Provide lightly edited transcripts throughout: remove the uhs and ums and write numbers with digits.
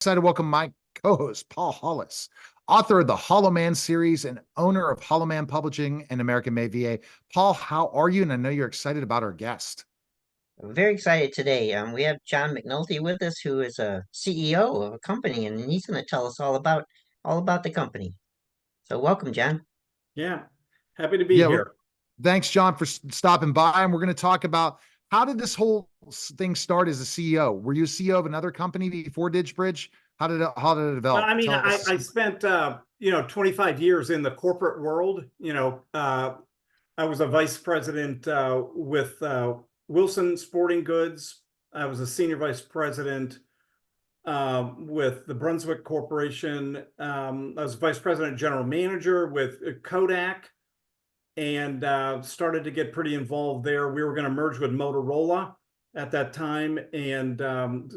Excited to welcome my co-host, Paul Hollis, author of the Hollow Man series and owner of Hollow Man Publishing and American Made VA. Paul, how are you? And I know you're excited about our guest. I'm very excited today. We have John McNulty with us, who is a CEO of a company, and he's going to tell us all about the company. So welcome, John. Yeah, happy to be Yeah, here. thanks, John, for stopping by. And we're going to talk about how did this whole thing start as a CEO? Were you a CEO of another company before Didgebridge? How did it develop? I mean, Tell us. I spent 25 years in the corporate world. I was a vice president with Wilson Sporting Goods. I was a senior vice president with the Brunswick Corporation. I was vice president general manager with Kodak, and started to get pretty involved there. We were going to merge with Motorola at that time, and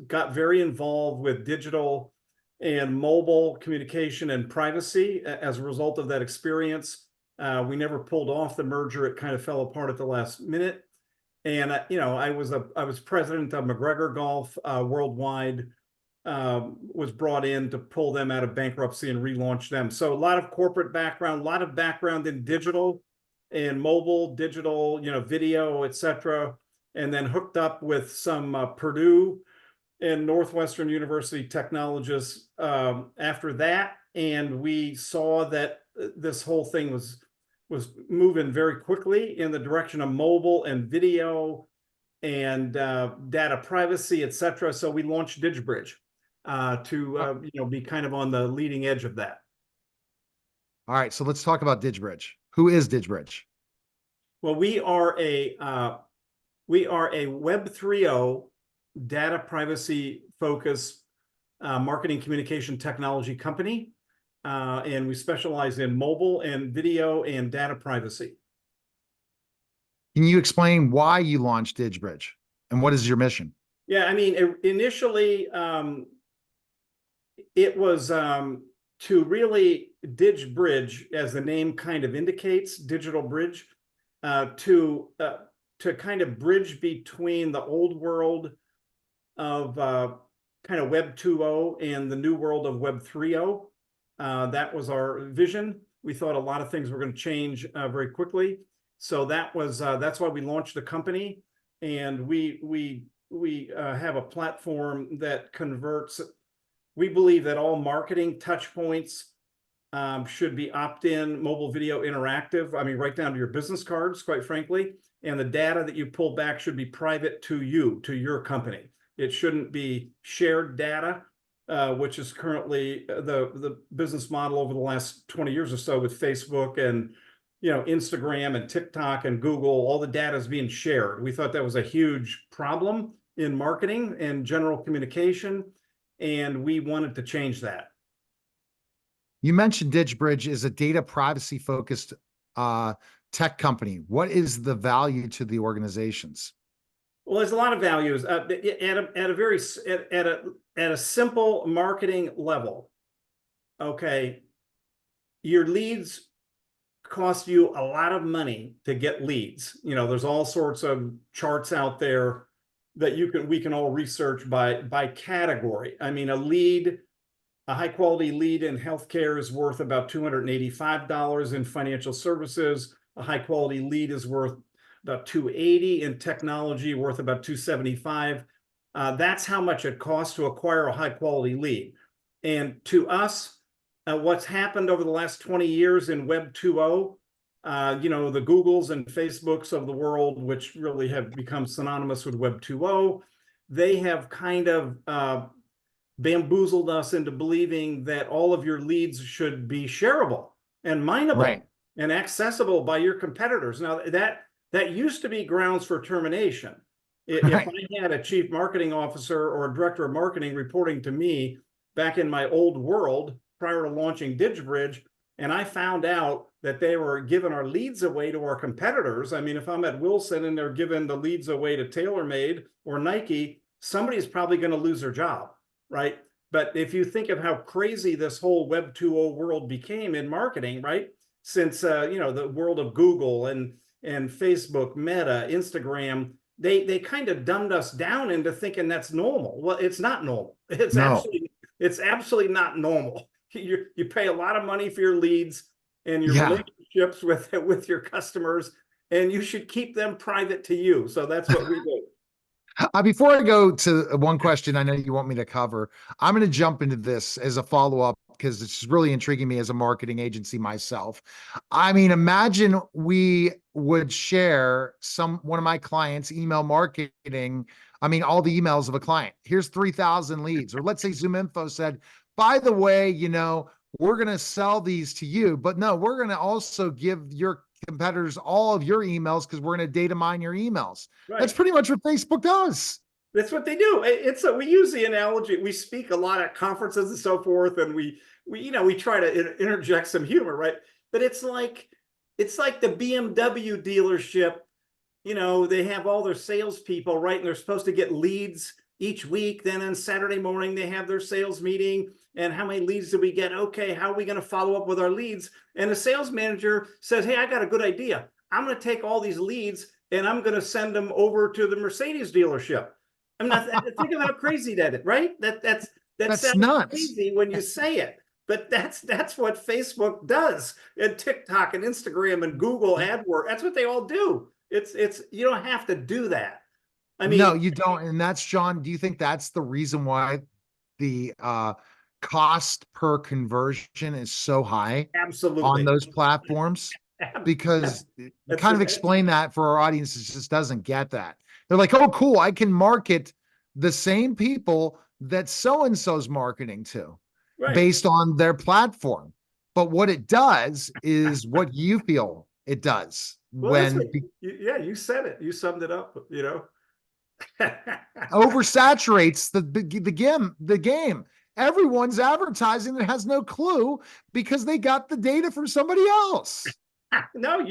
got very involved with digital and mobile communication and privacy as a result of that experience. We never pulled off the merger. It kind of fell apart at the last minute. And I was president of McGregor Golf worldwide. Was brought in to pull them out of bankruptcy and relaunch them. So a lot of corporate background, a lot of background in digital and mobile, digital, video, etc. And then hooked up with some Purdue and Northwestern University technologists after that. And we saw that this whole thing was moving very quickly in the direction of mobile and video and data privacy, etc. So we launched Didgebridge to be kind of on the leading edge of that. All right, so let's talk about Didgebridge. Who is Didgebridge? Well, we are a Web 3.0 data privacy focused marketing communication technology company, and we specialize in mobile and video and data privacy. Can you explain why you launched Didgebridge and what is your mission? Yeah, I mean, initially it was to really Didgebridge, as the name kind of indicates, digital bridge, to kind of bridge between the old world of kind of Web 2.0 and the new world of Web 3.0. That was our vision. We thought a lot of things were going to change very quickly. So that's why we launched the company, and we have a platform that converts. We believe that all marketing touch points should be opt-in, mobile, video, interactive. I mean, right down to your business cards, quite frankly. And the data that you pull back should be private to you, to your company. It shouldn't be shared data, which is currently the business model over the last 20 years or so with Facebook and Instagram and TikTok and Google. All the data is being shared. We thought that was a huge problem in marketing and general communication, and we wanted to change that. You mentioned Didgebridge is a data privacy focused tech company. What is the value to the organizations? Well, there's a lot of values at a simple marketing level. Okay, your leads cost you a lot of money to get leads. There's all sorts of charts out there that we can all research by category. I mean, a high quality lead in healthcare is worth about $285. In financial services, a high quality lead is worth about $280. In technology, worth about $275. That's how much it costs to acquire a high quality lead. And to us, what's happened over the last 20 years in Web 2.0, the Googles and Facebooks of the world, which really have become synonymous with Web 2.0, they have kind of bamboozled us into believing that all of your leads should be shareable and mineable, right, and accessible by your competitors. Now, that used to be grounds for termination. If I had a chief marketing officer or a director of marketing reporting to me back in my old world prior to launching Didgebridge, and I found out that they were giving our leads away to our competitors. I mean, if I'm at Wilson and they're giving the leads away to TaylorMade or Nike, somebody's probably going to lose their job, right? But if you think of how crazy this whole Web 2.0 world became in marketing, right? Since the world of Google and Facebook, Meta, Instagram, they kind of dumbed us down into thinking that's normal. Well, it's not normal. It's It's absolutely not normal. You pay a lot of money for your leads and your Yeah. relationships with your customers, and you should keep them private to you. So that's what we do. Before I go to one question I know you want me to cover, I'm going to jump into this as a follow-up because it's really intriguing me as a marketing agency myself. I mean, imagine we would share one of my clients' email marketing. I mean, all the emails of a client. Here's 3,000 leads. Or let's say ZoomInfo said, by the way, we're going to sell these to you, but no, we're going to also give your competitors all of your emails because we're going to data mine your emails. Right. That's pretty much what Facebook does. That's what they do. We use the analogy. We speak a lot at conferences and so forth, and we try to interject some humor, right? But it's like the BMW dealership. They have all their salespeople, right? And they're supposed to get leads each week. Then on Saturday morning, they have their sales meeting. And how many leads did we get? Okay, how are we going to follow up with our leads? And the sales manager says, hey, I got a good idea. I'm going to take all these leads and I'm going to send them over to the Mercedes dealership. I'm not think of how crazy that is, right? That sounds nuts. crazy when you say it, but that's what Facebook does, and TikTok and Instagram and Google AdWords. That's what they all do. It's you don't have to do that. I mean, no, you don't. And that's, John, do you think that's the reason why the cost per conversion is so high absolutely on those platforms? Because kind of explain that for our audience that just doesn't get that. They're like, oh, cool, I can market the same people that so-and-so's marketing to based on their platform. But what it does is what you feel it does. Well, you said it. You summed it up, oversaturates the game. Everyone's advertising that has no clue because they got the data from somebody else. No,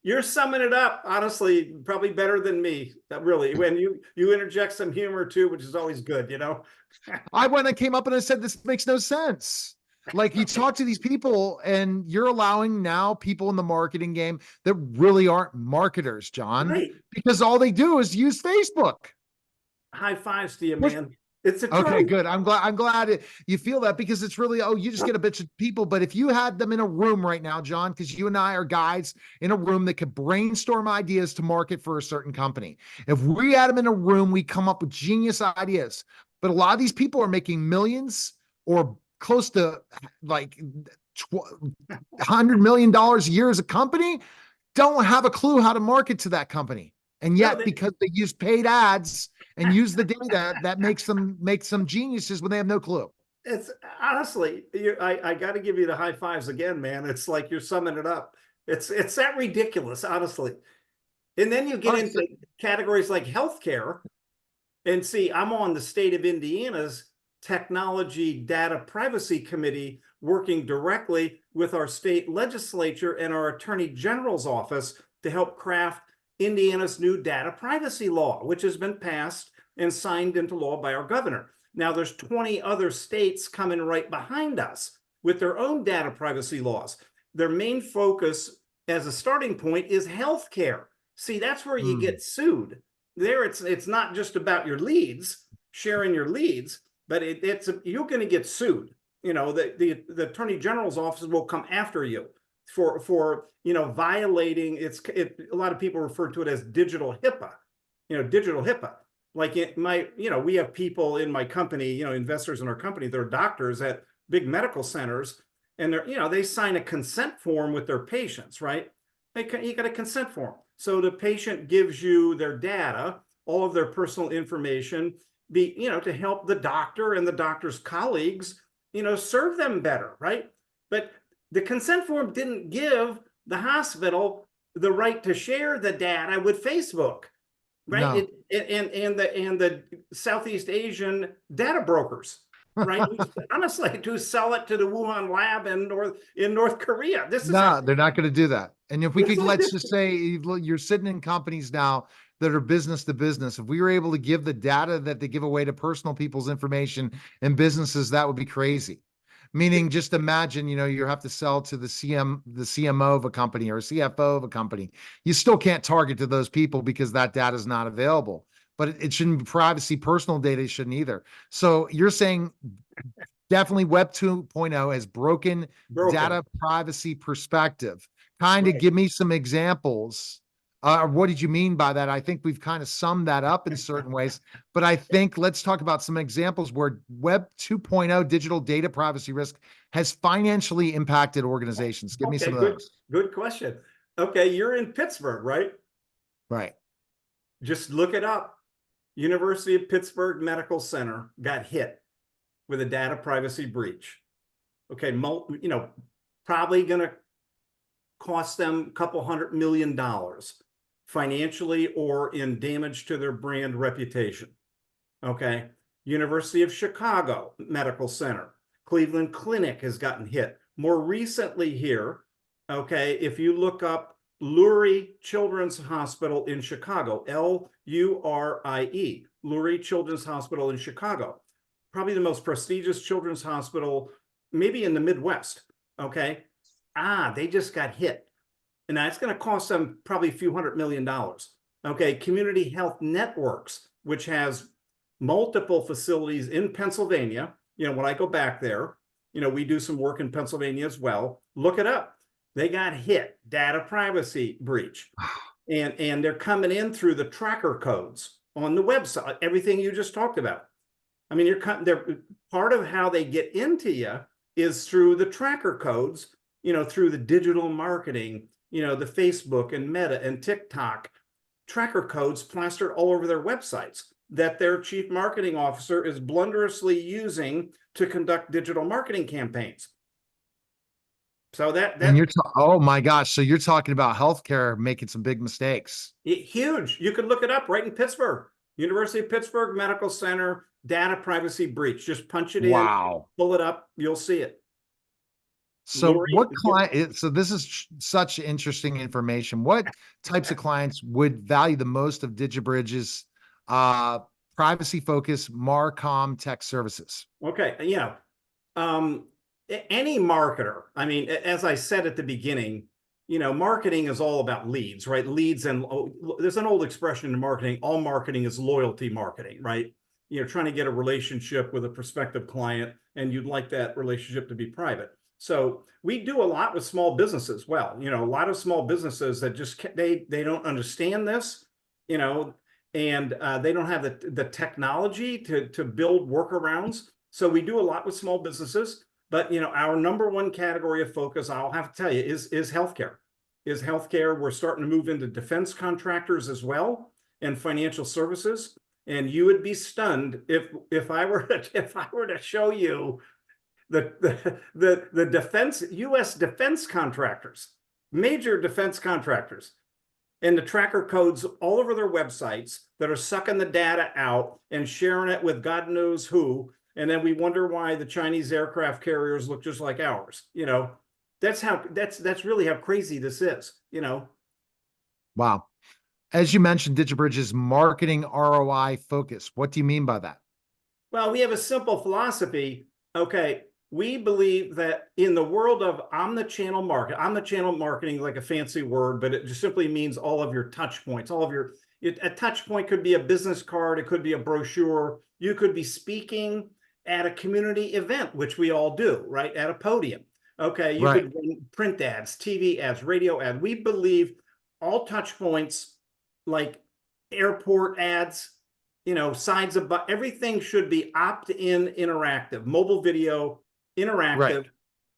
you're summing it up, honestly, probably better than me. Really, when you interject some humor too, which is always good, I came up and I said, this makes no sense. Like, you talk to these people and you're allowing now people in the marketing game that really aren't marketers, John, right, because all they do is use Facebook. High fives to you, man. It's a okay, good. I'm glad you feel that, because it's really, you just get a bunch of people. But if you had them in a room right now, John, because you and I are guys in a room that could brainstorm ideas to market for a certain company. If we had them in a room, we come up with genius ideas. But a lot of these people are making millions or close to like $100 million a year as a company, don't have a clue how to market to that company. And yet, because they use paid ads and use the data, that makes them geniuses when they have no clue. It's honestly, I got to give you the high fives again, man. It's like you're summing it up. It's that ridiculous, honestly. And then you get into categories like healthcare, and see, I'm on the state of Indiana's Technology Data Privacy Committee, working directly with our state legislature and our Attorney General's office to help craft Indiana's new data privacy law, which has been passed and signed into law by our governor. Now, there's 20 other states coming right behind us with their own data privacy laws. Their main focus as a starting point is healthcare. See, that's where you get sued. There, it's not just about your leads, sharing your leads, but you're going to get sued. The Attorney General's office will come after you for violating a lot of people refer to it as digital HIPAA. Digital HIPAA. Like we have people in my company, investors in our company, they're doctors at big medical centers, and they sign a consent form with their patients, right? You got a consent form. So the patient gives you their data, all of their personal information, to help the doctor and the doctor's colleagues, serve them better, right? But the consent form didn't give the hospital the right to share the data with Facebook, right? No. And the Southeast Asian data brokers, right? Honestly, to sell it to the Wuhan lab in North Korea. They're not going to do that. And if we could, let's just say you're sitting in companies now that are business to business. If we were able to give the data that they give away to personal people's information and businesses, that would be crazy. Meaning, just imagine, you have to sell to the CMO of a company or a CFO of a company. You still can't target to those people because that data is not available. But it shouldn't be privacy, personal data shouldn't either. So you're saying definitely Web 2.0 has broken data privacy perspective. Kind of Right. give me some examples. What did you mean by that? I think we've kind of summed that up in certain ways, but I think let's talk about some examples where Web 2.0 digital data privacy risk has financially impacted organizations. Give me some of those. Good question. Okay, you're in Pittsburgh, right? Right. Just look it up. University of Pittsburgh Medical Center got hit with a data privacy breach. Okay, probably going to cost them a couple $100 million financially or in damage to their brand reputation. Okay, University of Chicago Medical Center, Cleveland Clinic has gotten hit. More recently here, okay, if you look up Lurie Children's Hospital in Chicago, Lurie, Lurie Children's Hospital in Chicago, probably the most prestigious children's hospital, maybe in the Midwest, okay? They just got hit. And that's going to cost them probably a few $100 million. Okay, Community Health Networks, which has multiple facilities in Pennsylvania. When I go back there, we do some work in Pennsylvania as well. Look it up. They got hit, data privacy breach. And they're coming in through the tracker codes on the website, everything you just talked about. I mean, they're part of how they get into you is through the tracker codes, through the digital marketing, the Facebook and Meta and TikTok tracker codes plastered all over their websites that their chief marketing officer is blunderously using to conduct digital marketing campaigns. So And oh my gosh. So you're talking about healthcare making some big mistakes. Huge. You could look it up right in Pittsburgh. University of Pittsburgh Medical Center, data privacy breach. Just punch it in, pull it up, you'll see it. So what client, so this is such interesting information. What types of clients would value the most of Didgebridge's privacy focused Marcom tech services? Okay. Any marketer, I mean, as I said at the beginning, marketing is all about leads, right? Leads, and there's an old expression in marketing, all marketing is loyalty marketing, right? Trying to get a relationship with a prospective client, and you'd like that relationship to be private. So we do a lot with small businesses. Well, a lot of small businesses that just, they don't understand this, and they don't have the technology to build workarounds. So we do a lot with small businesses. But our number one category of focus, I'll have to tell you, is healthcare. We're starting to move into defense contractors as well, and financial services. And you would be stunned if I were to show you the defense, U.S. defense contractors, major defense contractors, and the tracker codes all over their websites that are sucking the data out and sharing it with God knows who. And then we wonder why the Chinese aircraft carriers look just like ours. That's really how crazy this is, Wow. As you mentioned, Didgebridge is marketing ROI focus. What do you mean by that? Well, we have a simple philosophy. Okay, we believe that in the world of omnichannel marketing, like a fancy word, but it just simply means all of your touch points, a touch point could be a business card, it could be a brochure, you could be speaking at a community event, which we all do, right? At a podium. Okay, you could run print ads, TV ads, radio ads. We believe all touch points, like airport ads, sides of everything should be opt-in interactive, mobile video interactive,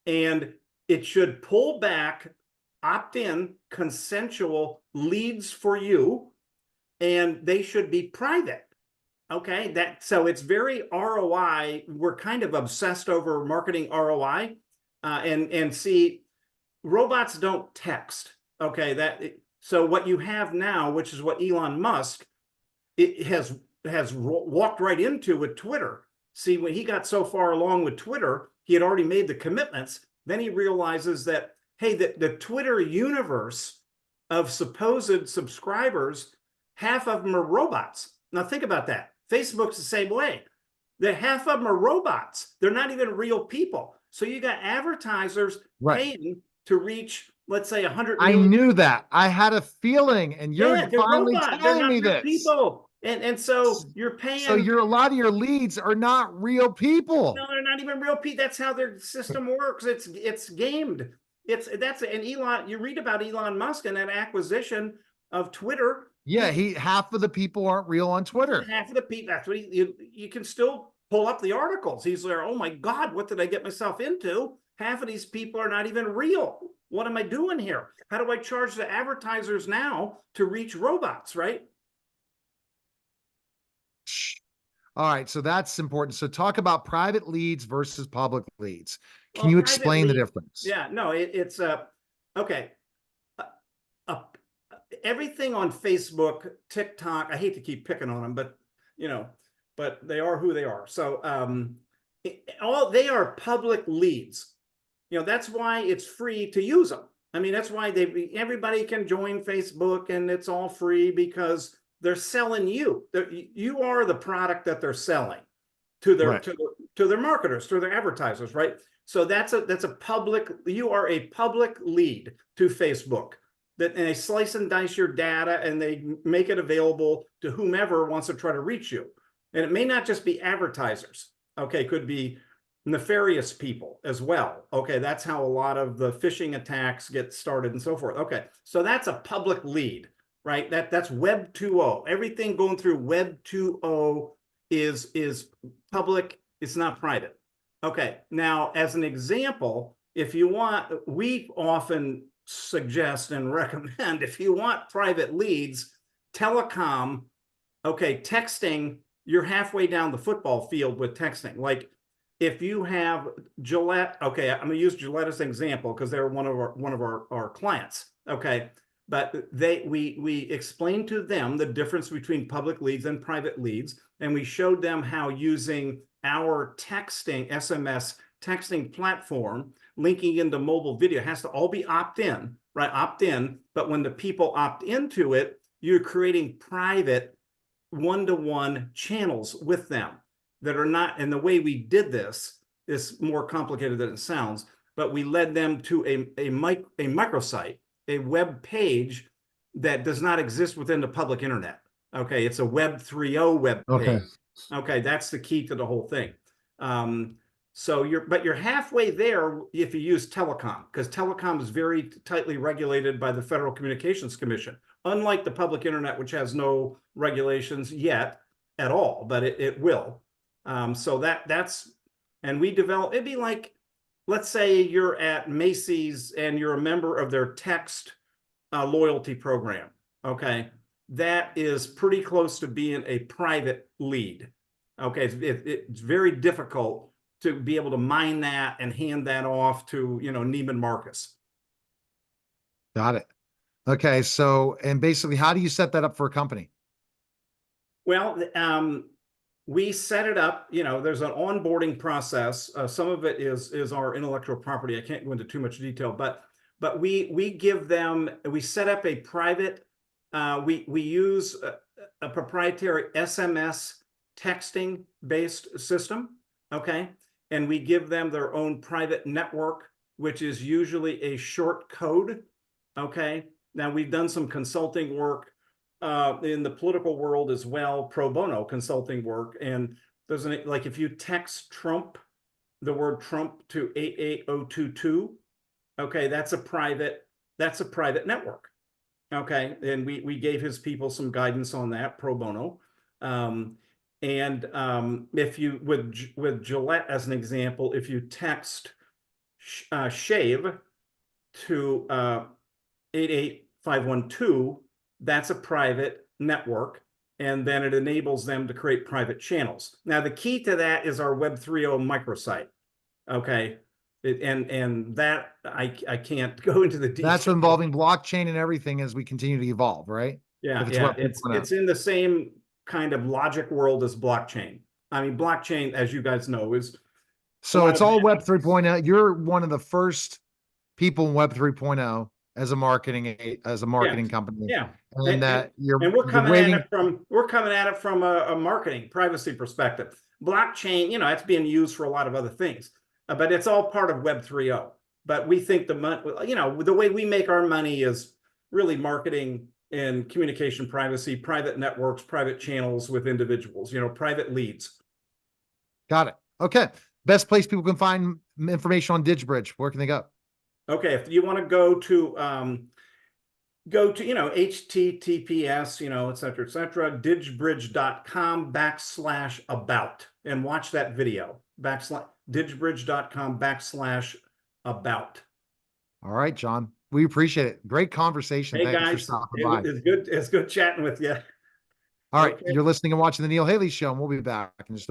and it should pull back opt-in consensual leads for you, and they should be private. Okay, so it's very ROI. We're kind of obsessed over marketing ROI, and see, robots don't text. Okay, so what you have now, which is what Elon Musk has walked right into with Twitter. See, when he got so far along with Twitter, he had already made the commitments. Then he realizes that, hey, the Twitter universe of supposed subscribers, half of them are robots. Now think about that. Facebook's the same way. Half of them are robots. They're not even real people. So you got advertisers paying to reach, let's say, 100 million. I knew that. I had a feeling, and you're finally telling me this. People. And so you're paying. So a lot of your leads are not real people. No, they're not even real people. That's how their system works. It's gamed. And Elon, you read about Elon Musk and that acquisition of Twitter. Yeah, half of the people aren't real on Twitter. Half of the people, that's what you can still pull up the articles. He's like, oh my God, what did I get myself into? Half of these people are not even real. What am I doing here? How do I charge the advertisers now to reach robots, right? All right, so that's important. So talk about private leads versus public leads. Can Well, you private explain the lead- difference? Yeah, no, it's okay. Everything on Facebook, TikTok, I hate to keep picking on them, but but they are who they are. So they are public leads. That's why it's free to use them. I mean, that's why everybody can join Facebook and it's all free because they're selling you. You are the product that they're selling to their Right. to their marketers, to their advertisers, right? So that's a public. You are a public lead to Facebook. And they slice and dice your data and they make it available to whomever wants to try to reach you. And it may not just be advertisers. Okay, could be nefarious people as well. Okay, that's how a lot of the phishing attacks get started and so forth. Okay, so that's a public lead, right? That's Web 2.0. Everything going through Web 2.0 is public. It's not private. Okay, now as an example, if you want, we often suggest and recommend, if you want private leads, telecom, okay, texting, you're halfway down the football field with texting. Like if you have Gillette, okay, I'm gonna use Gillette as an example because they're one of our clients. Okay, but we explained to them the difference between public leads and private leads, and we showed them how using our texting SMS texting platform linking into mobile video has to all be opt-in, right? Opt-in, but when the people opt into it, you're creating private one-to-one channels with them that are not, and the way we did this is more complicated than it sounds, but we led them to a microsite, a web page that does not exist within the public internet. Okay, it's a Web 3.0 web page. Okay, that's the key to the whole thing. So you're halfway there if you use telecom, because telecom is very tightly regulated by the Federal Communications Commission, unlike the public internet, which has no regulations yet at all, but it will. So that's, and we develop, it'd be like, let's say you're at Macy's and you're a member of their text loyalty program. Okay, that is pretty close to being a private lead. Okay, it's very difficult to be able to mine that and hand that off to, Neiman Marcus. Got it. Okay, so, and basically, how do you set that up for a company? Well, we set it up, there's an onboarding process. Some of it is our intellectual property. I can't go into too much detail, but we give them, we set up a private, we use a proprietary SMS texting based system. Okay. And we give them their own private network, which is usually a short code. Okay. Now we've done some consulting work in the political world as well, pro bono consulting work. And there's like if you text Trump, the word Trump to 88022, okay, that's a private network. Okay. And we gave his people some guidance on that pro bono. And if you, with Gillette as an example, if you text shave to 88512, that's a private network, and then it enables them to create private channels. Now, the key to that is our Web 3.0 microsite. Okay, and that I can't go into the details. That's involving blockchain and everything as we continue to evolve, right? Yeah, It's it's in the same kind of logic world as blockchain. I mean, blockchain, as you guys know, is so it's all Web 3.0. You're one of the first people in Web 3.0 as a marketing company. Yeah, and we're coming at it from a marketing privacy perspective. Blockchain, it's being used for a lot of other things, but it's all part of Web 3.0. But we think the way we make our money is really marketing in communication privacy, private networks, private channels with individuals, private leads. Got it. Okay. Best place people can find information on Didgebridge. Where can they go? Okay, if you want to go to HTTPS, et cetera, didgebridge.com/about and watch that video. Didgebridge.com/about. All right, John. We appreciate it. Great conversation. Hey Thanks for guys, stopping by. it's good chatting with you. All right. Okay. You're listening and watching the Neil Haley Show, and we'll be back in just a moment.